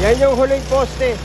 Yan yung huling poste.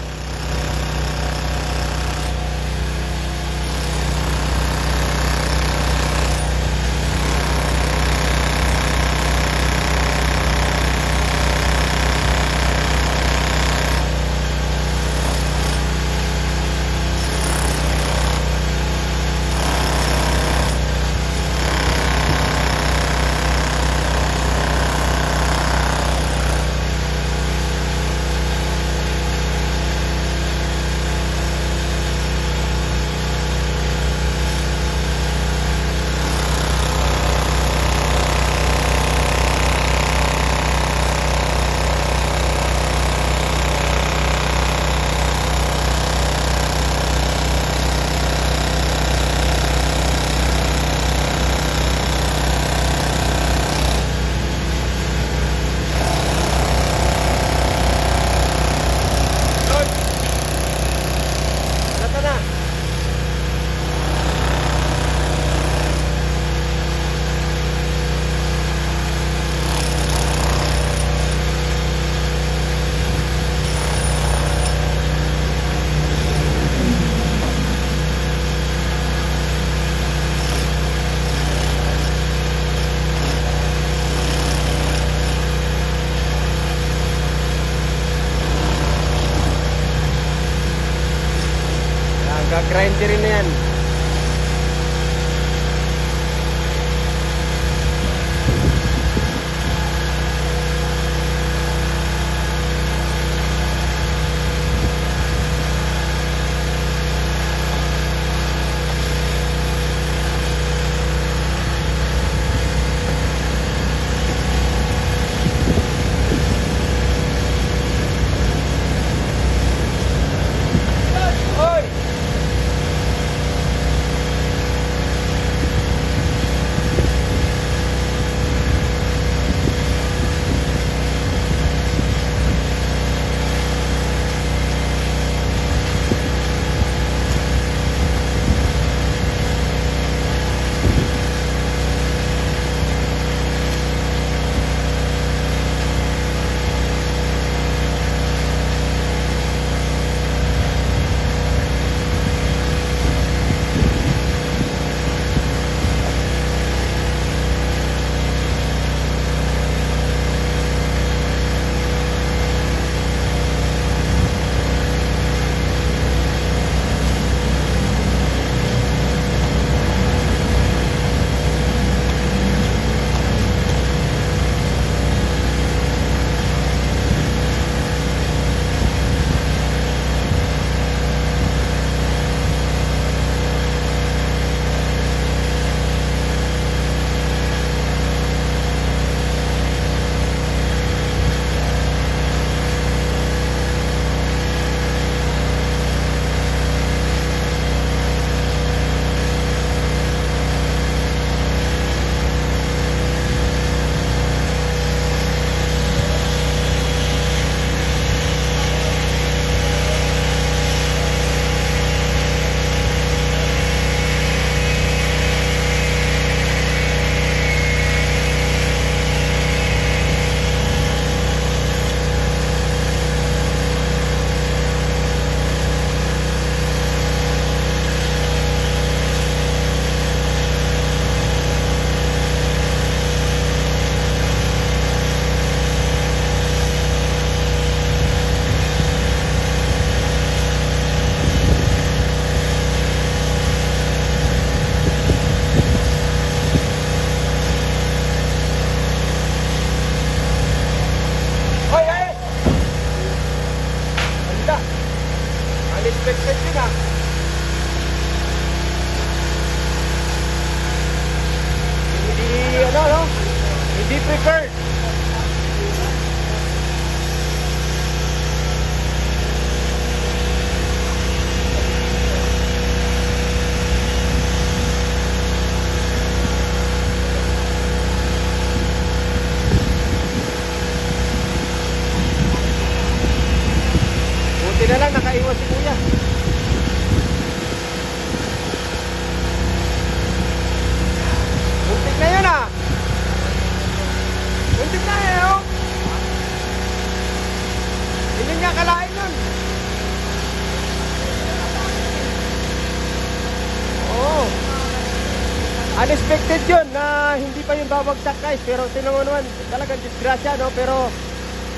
unexpected yun na hindi pa yung babagsak guys. Pero tinangon naman talaga disgrasya, no? Pero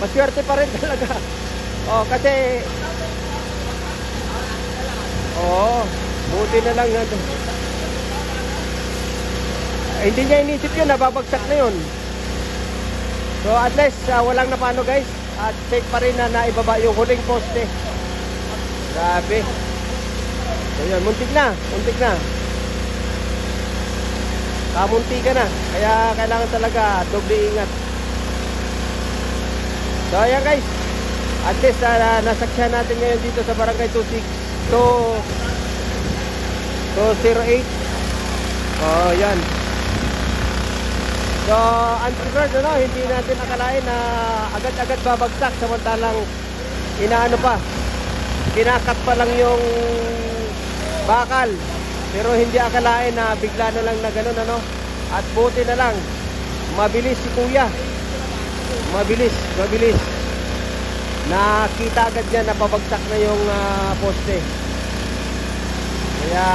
maswerte pa rin talaga. Kasi buti na lang natin. Hindi niya inisip yun, nababagsak na yun. So at least walang napano guys. At safe pa rin na naibaba yung huling poste. Grabe. So yun, muntik na. Kamunti ka na. Kaya kailangan talaga doble ingat. So ayan guys, at least nasaksyan natin ngayon dito sa barangay 208. Yan. So unprepared, hindi natin akalain na agad-agad babagsak, samantalang inaano pa, kinakat pa lang yung bakal. Pero hindi akalain na bigla na lang na ganun, At buti na lang, mabilis si kuya. Mabilis. Nakita agad niya na pabagsak na yung poste. Kaya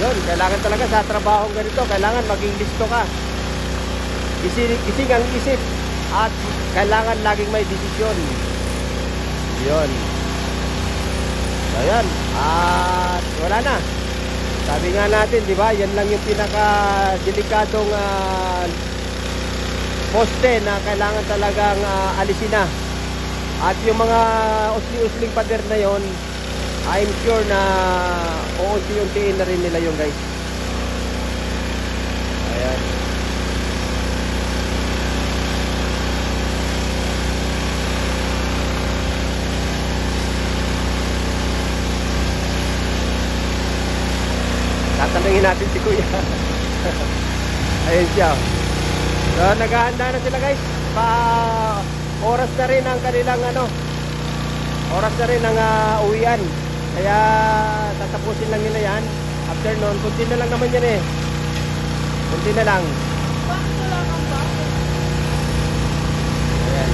yun, kailangan talaga sa trabahong ganito, kailangan maging listo ka. Gising ang isip. At kailangan laging may desisyon. Yun. Ayan. At wala na. Sabi nga natin, di ba? Yan lang yung pinaka-delikadong poste na kailangan talagang alisin na. At yung mga usli-usling pader na yon, I'm sure na uunti-untiin na rin nila yung guys. Ayan. Tatanungin natin si kuya. Ayun siya. So naghahanda na sila guys. Oras na rin ang kanilang oras na rin ang uwian. Kaya tatapusin lang nila yan. After noon, kunti na lang naman yan kunti na lang. Ayan.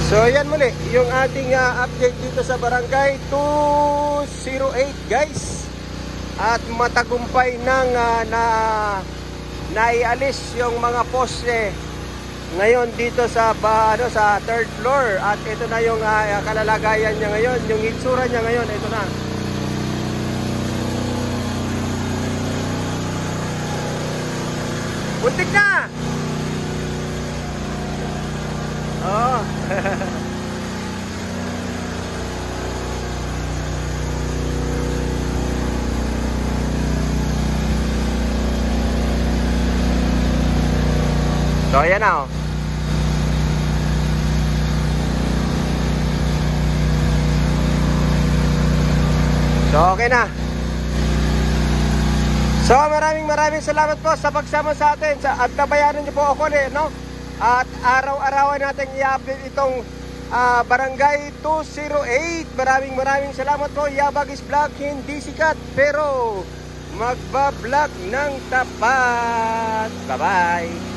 So yan muli yung ating update dito sa barangay 208 guys. At matagumpay nang naialis yung mga poste ngayon dito sa sa third floor. At ito na yung kalalagayan niya ngayon, yung itsura niya ngayon, ito na. Buntik na. So ayan na So okay na. So maraming salamat po sa pagsama sa atin at nabayanan niyo po ako At araw-arawan natin i-update itong barangay 208. Maraming salamat po. Yabagis Vlog, hindi sikat pero magba-vlog ng tapat. Bye-bye.